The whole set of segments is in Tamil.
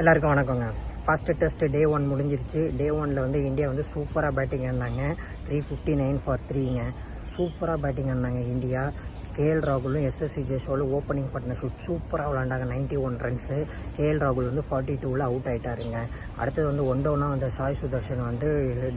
எல்லாருக்கும் வணக்கங்க. ஃபஸ்ட்டு டெஸ்ட் டே 1 முடிஞ்சிருச்சு. டே 1ல் வந்து இந்தியா வந்து சூப்பராக பேட்டிங் ஆடினாங்க. 359 ஃபார் 3ங்க. சூப்பராக பேட்டிங் ஆடினாங்க இந்தியா. கேஎல் ராகுலும் எஸ்எஸ்சி ஜெய்ஸ்வாலும் ஓப்பனிங் பார்ட்னர்ஷிப் சூப்பராக விளாண்டாங்க. 91 ரன்ஸு. கேஎல் ராகுல் வந்து 42ல் அவுட் ஆகிட்டாருங்க. அடுத்தது வந்து 1 டவுனாக வந்து சாய் சுதர்ஷன் வந்து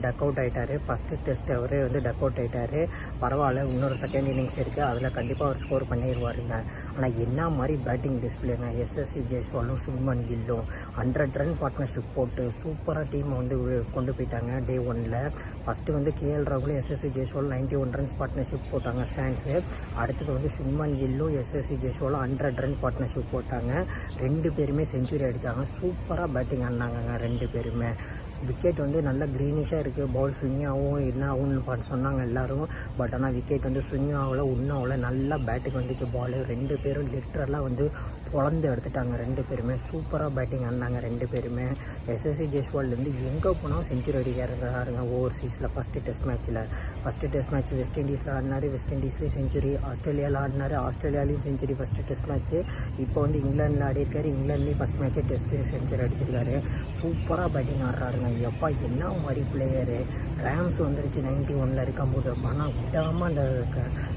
டக் அவுட் ஆகிட்டார். ஃபஸ்ட்டு டெஸ்ட் அவரே வந்து டக் அவுட் ஆகிட்டார். பரவாயில்ல, இன்னொரு செகண்ட் இன்னிங்ஸ் இருக்குது, அதில் கண்டிப்பாக அவர் ஸ்கோர் பண்ணிடுவாருங்க. ஆனால் என்ன மாதிரி பேட்டிங் டிஸ்பிளேங்க. எஸ்எஸ்சி ஜெய்ஸ்வாலும் சுப்மன் கில்லும் 100 ரன் பார்ட்னர்ஷிப் போட்டு சூப்பராக டீமை வந்து கொண்டு போயிட்டாங்க. டே 1ல் ஃபஸ்ட்டு வந்து கேஎல் ராகுலும் எஸ்எஸ்சி ஜெய்ஸ்வாலும் 91 ரன்ஸ் பார்ட்னர்ஷிப் போட்டாங்க ஸ்டாண்ட்ஸு. அடுத்தது வந்து சுப்மன் கில்லும் எஸ்எஸ்சி ஜெய்ஸ்வாலும் 100 ரன் பார்ட்னர்ஷிப் போட்டாங்க. 2 பேருமே செஞ்சுரி அடித்தாங்க. சூப்பராக பேட்டிங் ஆடினாங்க 2 பேருமே. விக்கெட் வந்து நல்லா க்ரீனிஷாக இருக்குது. பால் ஸ்விங் ஆகும் என்ன ஆகும்னு சொன்னாங்க எல்லோரும். பட் ஆனால் விக்கெட் வந்து ஸ்விங் ஆகலை, ஒன்றும் ஆகலை. நல்லா பேட்டுக்கு வந்துச்சு பால். 2 பேரும் லிட்டரெல்லாம் வந்து பொழந்து எடுத்துட்டாங்க. 2 பேருமே சூப்பராக பேட்டிங் ஆடினாங்க 2 பேருமே. எஸ்எஸ்சி ஜெய்ஸ்வால்லேருந்து எங்கே போனாலும் செஞ்சுரி அடிக்கிறாருங்க ஓவர்சீஸில். ஃபஸ்ட்டு டெஸ்ட் மேட்ச் வெஸ்ட் இண்டீஸில் ஆடினார், வெஸ்ட் இண்டீஸ்லேயும் செஞ்சுரி. ஆஸ்திரேலியாவில் ஆடினார், ஆஸ்திரேலியாலையும் செஞ்சுரி ஃபஸ்ட்டு டெஸ்ட் மேட்ச்சு. இப்போ வந்து இங்கிலாண்டில் ஆடிருக்காரு, இங்கிலாந்துலேயும் ஃபஸ்ட் மேட்ச்சே டெஸ்ட்டு செஞ்சுரி அடிச்சிருக்காரு. சூப்பராக பேட்டிங் ஆடுறாருங்க. எப்பா என்ன மாதிரி பிளேயரு. கிராம்ஸ் வந்துருச்சு 91ல் இருக்கும்போது. ஆனால் விடாமல் அந்த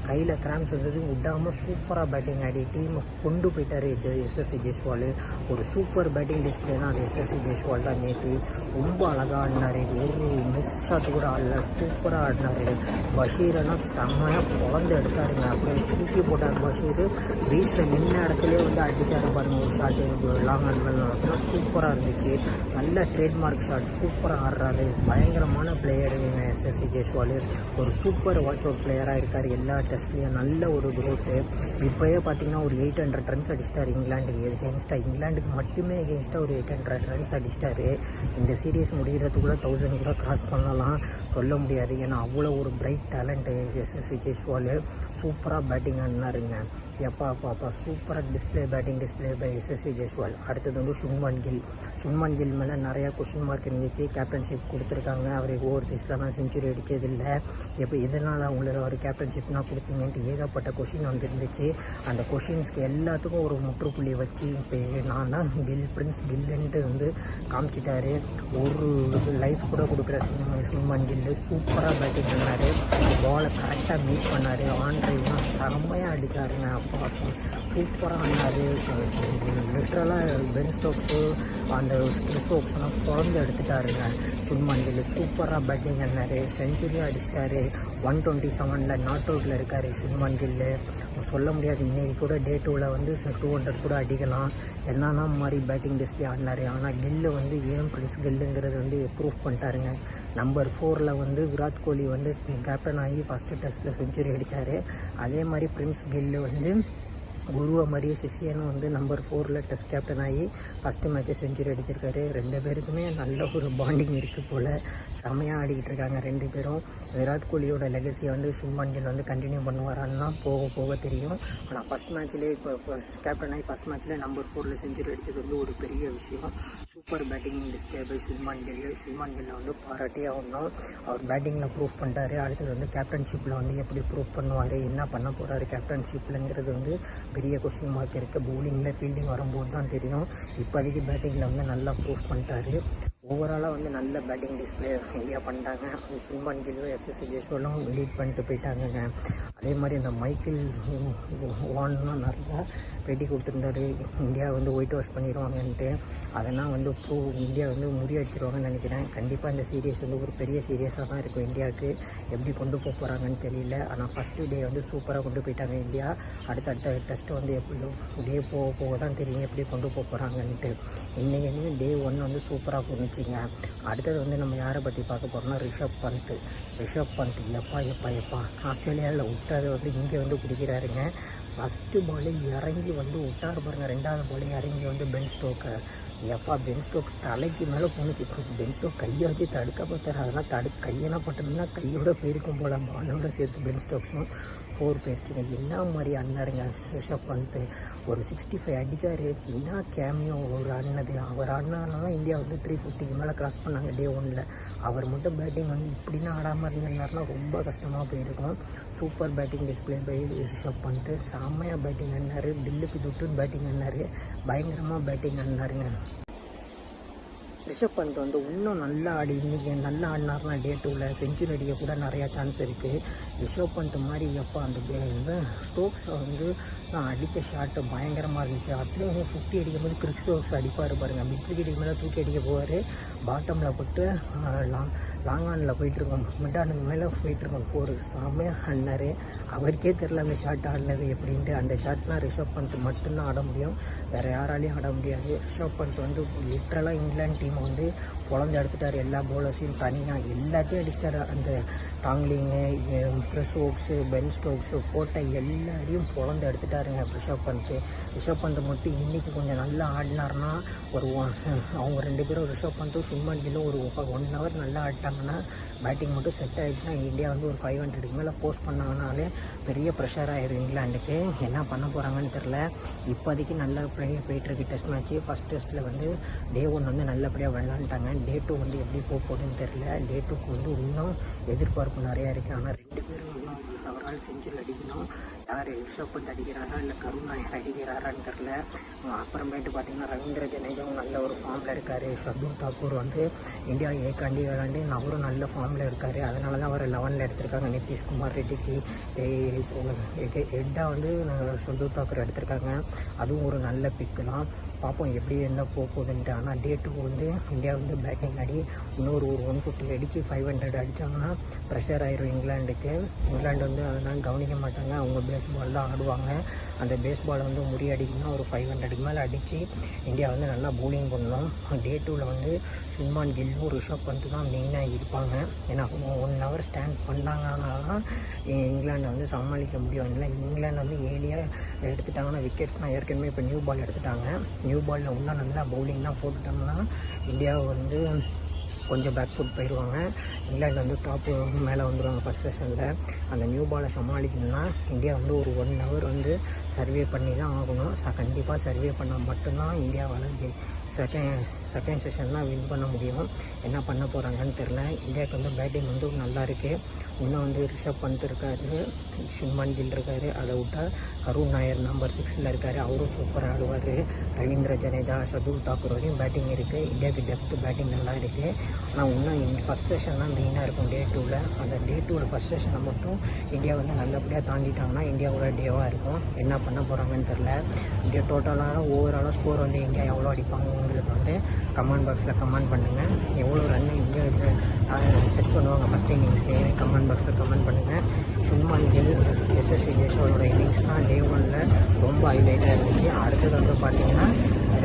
கையில் கிராம்ஸ் வந்தது விடாமல் சூப்பராக பேட்டிங் ஆடி டீமை கொண்டு போயிட்டார் எஸ்எஸ்சி ஜெய்ஸ்வால். ஒரு சூப்பர் பேட்டிங் டிஸ்பிளே தான் அது எஸ்எஸ்சி ஜெய்ஸ்வால் தான். நேற்று ரொம்ப அழகாக ஆடினார். ஒரு மிஸ் ஷாட் கூட ஆடல, சூப்பராக ஆடினார். பஷீரெல்லாம் செம்மையாக பொழந்து எடுத்தாருங்க. அப்படியே தூக்கி போட்டார் பஷீர். பீச்சில் நின்ன இடத்துலேயே வந்து அடித்தார் பாருங்க ஒரு ஷாட்டு. லாங் அண்ட் சூப்பராக இருந்துச்சு. நல்ல ட்ரேட்மார்க் ஷாட். சூப்பராக ஆடுறாரு. பயங்கரமான பிளேயருங்க எஸ்எஸ்சி ஜெய்ஸ்வால். ஒரு சூப்பர் வாட்ச் அவுட் பிளேயராக இருக்கார். எல்லா டெஸ்ட்லேயும் நல்ல ஒரு க்ரோத்து. இப்போயே பார்த்தீங்கன்னா ஒரு 800 ரன்ஸ் அடிச்சிட்டார் இங்கிலாண்டுக்கு எகென்ஸ்டாக. இங்கிலாண்டுக்கு மட்டுமே எகென்ஸ்டாக ஒரு 800 ரன்ஸ் அடிச்சிட்டார். இந்த சீரீஸ் முடிகிறதுக்குள்ளே 1000 கூட கிராஸ் பண்ணலாம், சொல்ல முடியாது. ஏன்னா அவ்வளோ ஒரு பிரைட் டேலண்ட் எஸ்எஸ்சி ஜெய்ஸ்வால். சூப்பராக பேட்டிங் ஆடினாருங்க. எப்பா சூப்பராக batting display by Yashasvi Jaiswal. அடுத்தது வந்து சுப்மன் கில் மேலே நிறையா கொஷின் மார்க் இருந்துச்சு. கேப்டன்ஷிப் கொடுத்துருக்காங்க. அவர் ஓவர்சீஸ்லாம் செஞ்சுரி அடித்ததில்லை. எப்போ எதனால் அவங்களுக்கு அவர் கேப்டன்ஷிப்னா கொடுத்தீங்கன்ட்டு ஏகப்பட்ட கொஷின் வந்துருந்துச்சு. அந்த கொஷின்ஸ்க்கு எல்லாத்துக்கும் ஒரு முற்றுப்புள்ளி வச்சு இப்போ நான் தான் பிரின்ஸ் கில்லுன்ட்டு வந்து காமிச்சிட்டாரு. ஒரு லைஃப் கூட கொடுக்குற சுப்மன் கில் சூப்பராக பேட்டிங் பண்ணார். பாலை கரெக்டாக மீட் பண்ணார். ஆன் ட்ரைவ்லாம் செம்மையாக அடித்தாருங்க. அப்பா சூப்பராக ஆடினார். லிட்ரலாக பென் ஸ்டோக்ஸு அந்த கிறிஸ் ஓக்ஸ்லாம் குழந்தை எடுத்துட்டாருங்க. சுப்மன் கில் சூப்பராக பேட்டிங் ஆடினார். செஞ்சுரியும் அடிச்சிட்டாரு. 127ல் நாட் அவுட்டில் இருக்கார் சுப்மன் கில். சொல்ல முடியாது, இன்றைக்கி கூட டே 2ல் வந்து 200 கூட அடிக்கலாம். என்னன்னா மாதிரி பேட்டிங் டிஸ்பிளே ஆடினார். ஆனால் கில்லு வந்து ஏன் பிரின்ஸ் கில்லுங்கிறது வந்து ப்ரூவ் பண்ணிட்டாருங்க. நம்பர் 4ல் வந்து விராட் கோலி வந்து கேப்டன் ஆகி ஃபஸ்ட்டு டெஸ்ட்டில் செஞ்சுரி அடித்தார். அதே மாதிரி பிரின்ஸ் கில்லு வந்து குருவை மாதிரியே சிஷியனும் வந்து நம்பர் 4ல் டெஸ்ட் கேப்டன் ஆகி ஃபஸ்ட்டு மேட்ச்சை செஞ்சுரி அடிச்சிருக்காரு. 2 பேருக்குமே நல்ல ஒரு பாண்டிங் இருக்குது போல். செமையாக ஆடிக்கிட்டு இருக்காங்க 2 பேரும். விராட் கோலியோட லெகசியை வந்து சுப்மன் கில் வந்து கண்டினியூ பண்ணுவாரான்னா போக தெரியும். ஆனால் ஃபஸ்ட் மேட்ச்லேயே இப்போ கேப்டன் ஆகி ஃபஸ்ட் மேட்ச்லேயே நம்பர் 4ல் செஞ்சுரி அடித்தது வந்து ஒரு பெரிய விஷயம். Super batting display by Shubman கில்லை வந்து பாராட்டியே ஆகணும். அவர் பேட்டிங்கில் ப்ரூவ் பண்ணிட்டாரு. அடுத்தது வந்து கேப்டன்ஷிப்பில் வந்து எப்படி ப்ரூவ் பண்ணுவார், என்ன பண்ண போகிறாரு கேப்டன்ஷிப்லங்கிறது வந்து பெரிய கொஸ்டின் மார்க் இருக்குது. பவுலிங்கில் ஃபீல்டிங் வரும்போது தான் தெரியும். இப்போதைக்கு பேட்டிங்கில் வந்து நல்லா ப்ரூவ் பண்ணிட்டாரு. ஓவராலாக வந்து நல்ல பேட்டிங் டிஸ்பிளே இந்தியா பண்ணிட்டாங்க. சுப்மன் கில்லும் எஸ்எஸ்சி ஜெய்ஸ்வாலும் லீட் பண்ணிட்டு போயிட்டாங்கங்க. அதே மாதிரி இந்த மைக்கேல் வான்லாம் நிறையா பேட்டி கொடுத்துருந்தாரு. இந்தியா வந்து ஒயிட் வாஷ் பண்ணிடுவாங்கன்ட்டு. அதெல்லாம் வந்து இந்தியா வந்து முறியடிச்சிருவாங்கன்னு நினைக்கிறேன். கண்டிப்பாக இந்த சீரியஸ் வந்து ஒரு பெரிய சீரியஸாக தான் இருக்கும் இந்தியாவுக்கு. எப்படி கொண்டு போகிறாங்கன்னு தெரியல. ஆனால் ஃபஸ்ட்டு டே வந்து சூப்பராக கொண்டு போயிட்டாங்க இந்தியா. அடுத்த டெஸ்ட்டு வந்து எப்படி டே போக தான் தெரியும் எப்படி கொண்டு போகிறாங்கன்ட்டு. இன்றைக்கி டே 1 வந்து சூப்பராக போணுச்சுங்க. அடுத்தது வந்து நம்ம யாரை பற்றி பார்க்க போகிறோம்னா ரிஷப் பந்த். எப்பா ஆஸ்திரேலியாவில் விட்டதை வந்து இங்கே வந்து பிடிக்கிறாருங்க. ஃபஸ்ட்டு பாலே இறங்கி வந்து விட்டார் பாருங்கள். 2வது பாலே இறங்கி வந்து பென் ஸ்டோக் தலைக்கு மேலே போணுச்சு. பென் ஸ்டோக் கையை வச்சு தடுக்க பார்த்தாரு. அதெல்லாம் கையெல்லாம் பட்டதுன்னா கையோட போயிருக்கும் போல். பாலோட சேர்த்து பென் ஸ்டோக்ஸும் 4 போயிடுச்சுங்க. என்ன மாதிரி ஆடினாருங்க ரிஷப் பந்த். ஒரு 65 அடித்தார். என்ன கேமியோ ஒரு ஆடினது. அவர் ஆடினால தான் இந்தியா வந்து 350க்கு மேலே கிராஸ் பண்ணாங்க டே 1ல். அவர் மட்டும் பேட்டிங் வந்து இப்படின்னா ஆடாமல் இருந்திருந்தாருன்னா ரொம்ப கஷ்டமாக போயிருக்கும். Super batting display by Rishabh Pant. செம்மையாக பேட்டிங் ஆடினார். டில்லுக்கு துட்டுன்னு பேட்டிங் ஆடினார். பயங்கரமாக பேட்டிங் ஆடினாருங்க. ரிஷப் பந்த் வந்து இன்னும் நல்லா ஆடி இன்றைக்கி நல்லா ஆடினார்னா டே 2ல் செஞ்சுரி அடிக்க கூட நிறையா சான்ஸ் இருக்குது. ரிஷப் பந்த் மாதிரி எப்போ அந்த ஸ்டோக்ஸை வந்து அடித்த ஷாட்டு பயங்கரமாக இருந்துச்சு. அதுலேயும் 50 அடிக்கும்போது கிறிஸ் ஸ்டோக்ஸ் அடிப்பார் பாருங்கள். மிட் விக்கெட்டுக்கு மேலே தூக்கி அடிக்க போவார், பாட்டமில் போட்டு லாங் ஆனில் போயிட்டுருக்கோம், மிட் ஆனுக்கு மேலே போயிட்டுருக்கோம் 4 செம்மையாக ஆடினார். அவருக்கே தெரில அந்த ஷாட் ஆடினது எப்படின்ட்டு. அந்த ஷாட்லாம் ரிஷப் பந்த் மட்டும்தான் ஆட முடியும், வேறு யாராலையும் ஆட முடியாது. ரிஷப் பந்த் வந்து லிட்ரலாக இங்கிலாந்து டீமை வந்து பொழந்து எடுத்துட்டார். எல்லா பவுலர்ஸையும் தனியாக எல்லாத்தையும் அடிச்சிட்டார். அந்த டாங்லிங்கு, கிறிஸ் ஓக்ஸு, பென் ஸ்டோக்ஸு போட்ட எல்லாரையும் பொழந்து எடுத்துட்டாருங்க ரிஷப் பந்த். ரிஷப் பந்த் மட்டும் இன்றைக்கி கொஞ்சம் நல்லா ஆடினார்னா அவங்க 2 பேரும் ரிஷப் பந்தும் சுப்மன் கில்லும் ஒரு 1 ஹவர் நல்லா ஆடிட்டாங்கன்னா, பேட்டிங் மட்டும் செட் ஆகிடுச்சுன்னா இந்தியா வந்து ஒரு 500க்கு மேலே போஸ்ட் பண்ணாங்கனாலே பெரிய ப்ரெஷர் ஆகிடும் இங்கிலாண்டுக்கு. என்ன பண்ண போகிறாங்கன்னு தெரில. இப்போதைக்கு நல்லா போயிட்டுருக்கு டெஸ்ட் மேட்ச்சு. ஃபஸ்ட் டெஸ்ட்டில் வந்து டே 1 வந்து நல்லபடியாக விளையாண்டுட்டாங்க. டே 2 வந்து எப்படி போகுதுன்னு தெரில. டே 2க்கு வந்து இன்னும் எதிர்பார்ப்பு நிறையா இருக்குது. ஆனால் 2 பேரும் இன்னும் அவரால் செஞ்சுரி அடிக்கணும். யார் ரிஷப் பந்த் அடிக்கிறாரா இல்லை கருண் நாயர் அடிக்கிறாரான்னு தெரில. அப்புறமேட்டு பார்த்திங்கன்னா ரவீந்திர ஜடேஜாவும் நல்ல ஒரு ஃபார்மில் இருக்கார். ஷர்துல் தாக்கூர் வந்து இந்தியா ஏக்காண்டி விளாண்டு அவரும் நல்ல ஃபார்மில் இருக்கார். அதனால தான் அவர் 11ல் எடுத்திருக்காங்க. நிதிஷ்குமார் ரெட்டிக்கு ஹெட்டாக வந்து ஷர்துல் தாக்கூர் எடுத்திருக்காங்க. அதுவும் ஒரு நல்ல பிக்கு தான். பார்ப்போம் எப்படி என்ன போகுதுன்ட்டு. ஆனால் டே 2 வந்து இந்தியா வந்து பேட்டிங் ஆடி இன்னொரு 150 அடித்து 500 அடித்தாங்கன்னா ப்ரெஷர் ஆயிரும் இங்கிலாண்டுக்கு. இங்கிலாண்டு வந்து அதெல்லாம் கவனிக்க மாட்டாங்க, அவங்க பேஸ்பால் தான் ஆடுவாங்க. அந்த பேஸ்பாலை வந்து முறியடிக்கணும்னா ஒரு 500க்கு மேலே அடித்து இந்தியா வந்து நல்லா பவுலிங் பண்ணணும். டே 2ல் வந்து சுப்மன் கில்லும் ரிஷப் பந்த் தான் மெயினாக இருப்பாங்க. ஏன்னா 1 ஹவர் ஸ்டாண்ட் பண்ணாங்கன்னா தான் இங்கிலாண்டை வந்து சமாளிக்க முடியும். இல்லை இங்கிலாந்து வந்து ஏர்லியாக எடுத்துட்டாங்கன்னா விக்கெட்ஸ்னால் ஏற்கனவே இப்போ நியூ பால் எடுத்துட்டாங்க. நியூ பாலில் இன்னும் நல்லா பவுலிங்லாம் போட்டுட்டோம்னா இந்தியா வந்து கொஞ்சம் பேக் ஃபுட் போயிடுவாங்க. இங்கிலாந்து வந்து டாப்பு மேலே வந்துடுவாங்க ஃபஸ்ட் செஷனில். அந்த நியூ பாலை சமாளிக்கணும்னா இந்தியா வந்து ஒரு 1 ஹவர் வந்து சர்வே பண்ணி தான் ஆகணும். கண்டிப்பாக சர்வே பண்ணால் மட்டும்தான் இந்தியாவால் செகண்ட் செஷன்லாம் வின் பண்ண முடியும். என்ன பண்ண போகிறாங்கன்னு தெரில. இந்தியாவுக்கு வந்து பேட்டிங் வந்து நல்லா இருக்குது. இன்னும் வந்து ரிஷப் பந்த் இருக்கார், சுப்மன் கில் இருக்கார். அதை விட்டால் கருண் நாயர் நம்பர் 6ல் இருக்கார், அவரும் சூப்பராக ஆடுவார். ரவீந்திர ஜடேஜா, ஷர்துல் தாக்கூர் வரையும் பேட்டிங் இருக்குது. இந்தியாவுக்கு டெப்த் பேட்டிங் நல்லா இருக்குது. ஆனால் இன்னும் ஃபஸ்ட் செஷன் தான் மெயினாக இருக்கும் டே 2ல். அந்த டே 2ல் ஃபஸ்ட் செஷனை மட்டும் இந்தியா வந்து நல்லபடியாக தாண்டிட்டாங்கன்னா இந்தியாவோட டேவாக இருக்கும். என்ன பண்ண போகிறாங்கன்னு தெரில. இந்தியா டோட்டலான ஓவராலாக ஸ்கோர் வந்து இந்தியா எவ்வளோ அடிப்பாங்கங்கிறது வந்து கமெண்ட் பாக்ஸில் கமெண்ட் பண்ணுங்கள். எவ்வளோ ரன் இந்தியா செட் பண்ணுவாங்க ஃபஸ்ட் இன்னிங்ஸ்லேயே கமெண்ட் பாக்ஸில் கமெண்ட் பண்ணுங்கள். சுப்மன் கில், எஸ்எஸ்சி ஜெய்ஸ்வாலோட இன்னிங்ஸ் தான் டே 1ல் ரொம்ப ஹைலைட்டாக இருந்துச்சு. அடுத்தது வந்து பார்த்திங்கன்னா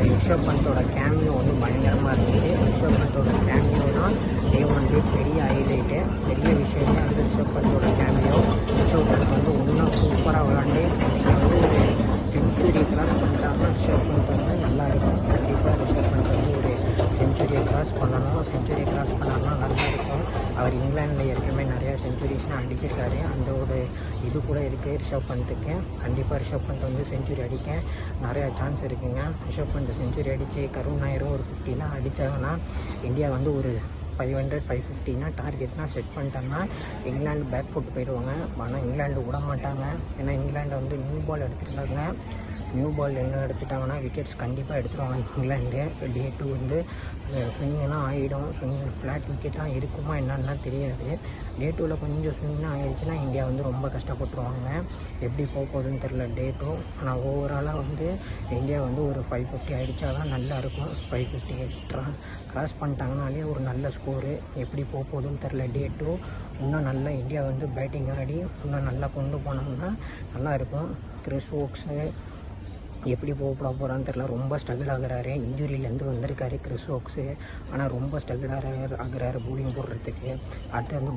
ரிஷப் பந்தோட கேமியோ வந்து பயங்கரமாக இருந்துச்சு. ரிஷப் பந்தோட கேமியோ தான் டே 1லேயே பெரிய ஹைலைட்டு, பெரிய விஷயமே அந்த ரிஷப் பந்தோட கேமியோ. ரிஷப் பந்த் வந்து இன்னும் சூப்பராக விளாண்டு வந்து ஒரு செஞ்சுரியை கிராஸ் பண்ணுறாங்கன்னா ரிஷப் பந்த் வந்து நல்லா இருக்கும். கண்டிப்பாக ரிஷப் பந்த் வந்து ஒரு செஞ்சுரியை கிராஸ் பண்ணணும். செஞ்சுரியை கிராஸ் பண்ணாலும் நல்லா இருக்கும். அவர் இங்கிலாண்டில் ஏற்கனவே நிறையா செஞ்சுரிஸ்லாம் அடிச்சிருக்காரு. அந்த ஒரு இது கூட இருக்குது ரிஷப் பந்துக்கு. கண்டிப்பாக ரிஷப் பந்த் வந்து செஞ்சுரி அடிக்க நிறையா சான்ஸ் இருக்குங்க. ரிஷப் பந்த் செஞ்சுரி அடித்து கருண் நாயரும் ஒரு 50லாம் அடித்தாங்கன்னா இந்தியா வந்து ஒரு 500 550னா டார்கெட்னா செட் பண்ணிட்டாங்கன்னா இங்கிலாந்து பேக் ஃபுட் போயிடுவாங்க. ஆனால் இங்கிலாந்து விட மாட்டாங்க. ஏன்னா இங்கிலாந்து வந்து நியூ பால் எடுத்துருக்காங்க. நியூ பால் என்ன எடுத்துட்டாங்கன்னா விக்கெட்ஸ் கண்டிப்பாக எடுத்துருவாங்க இங்கிலாண்டு. டே 2 வந்து ஸ்விங்கெல்லாம் ஆகிடும். ஃப்ளாட் விக்கெட்லாம் இருக்குமா என்னன்னா தெரியாது. டே 2ல் கொஞ்சம் ஸ்விங்லாம் ஆகிடுச்சுன்னா இந்தியா வந்து ரொம்ப கஷ்டப்பட்டுருவாங்க. எப்படி போகுதுன்னு தெரில டே 2. ஆனால் ஓவராலாக வந்து இந்தியா வந்து ஒரு 550 அடித்தா தான் நல்லாயிருக்கும். 550 கிராஸ் பண்ணிட்டாங்கனாலே ஒரு நல்ல ஸ்கோரு. எப்படி போகுதுன்னு தெரில டே 2. இன்னும் நல்லா இந்தியா வந்து பேட்டிங் ஆடி இன்னும் நல்லா கொண்டு போனோம்னா நல்லாயிருக்கும். கிறிஸ் ஓக்ஸு எப்படி போகிறான்னு தெரில. ரொம்ப ஸ்ட்ரகிள் ஆகுறாரு. இன்ஜுரியிலேருந்து வந்திருக்காரு கிறிஸ் ஓக்ஸு. ஆனால் ரொம்ப ஸ்ட்ரகிள் ஆகுறாரு பவுலிங் போடுறதுக்கு. அடுத்து வந்து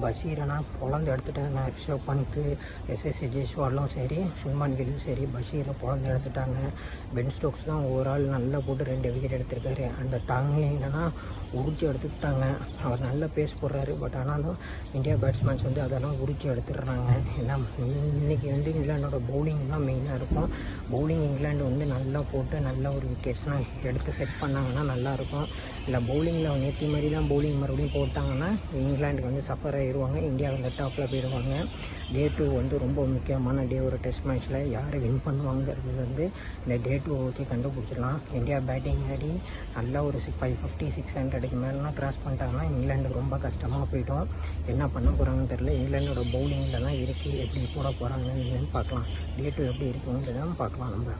பஷீரனா பொழந்து எடுத்துட்டாங்க. ரிஷப் பந்த், எஸ்எஸ்சி ஜெய்ஸ்வாலும் சரி, சுப்மன் கில்லும் சரி பஷீரை பொழந்து எடுத்துட்டாங்க. பென் ஸ்டோக்ஸ் தான் ஓவரால் நல்லா போட்டு 2 விக்கெட் எடுத்திருக்காரு. அந்த டாங்லிங்கன்னா உரிச்சி எடுத்துக்கிட்டாங்க. அவர் நல்ல பேஸ் போடுறாரு. பட் ஆனாலும் இந்தியா பேட்ஸ்மேன்ஸ் வந்து அதெல்லாம் உரிச்சி எடுத்துடுறாங்க. ஏன்னா இன்றைக்கி வந்து இங்கிலாண்டோட பவுலிங் தான் மெயினாக இருக்கும். பவுலிங் பேட்டிங் இங்கிலாந்து வந்து நல்லா போட்டு நல்ல ஒரு விக்கெட்ஸ்லாம் எடுத்து செட் பண்ணாங்கன்னா நல்லாயிருக்கும். இல்லை பவுலிங்கில் நேற்று மாதிரி தான் பவுலிங் மறுபடியும் போட்டாங்கன்னா இங்கிலாந்துக்கு வந்து சஃபர் ஆகிடுவாங்க, இந்தியா வந்து டாப்பில் போயிடுவாங்க. டே 2 வந்து ரொம்ப முக்கியமான டே. ஒரு டெஸ்ட் மேட்ச்சில் யார் வின் பண்ணுவாங்கிறது வந்து இந்த டே 2 வச்சு கண்டுபிடிச்சிடலாம். இந்தியா பேட்டிங் ஆடி நல்லா ஒரு 550 600க்கு மேலாம் கிராஸ் பண்ணிட்டாங்கன்னா இங்கிலாந்துக்கு ரொம்ப கஷ்டமாக போய்டும். என்ன பண்ண போகிறாங்கன்னு தெரில. இங்கிலாண்டோட பவுலிங்கில் தான் இருக்குது, எப்படி போட போகிறாங்கன்னு பார்க்கலாம். டே 2 எப்படி இருக்குங்கிறத பார்க்கலாம் நம்ம.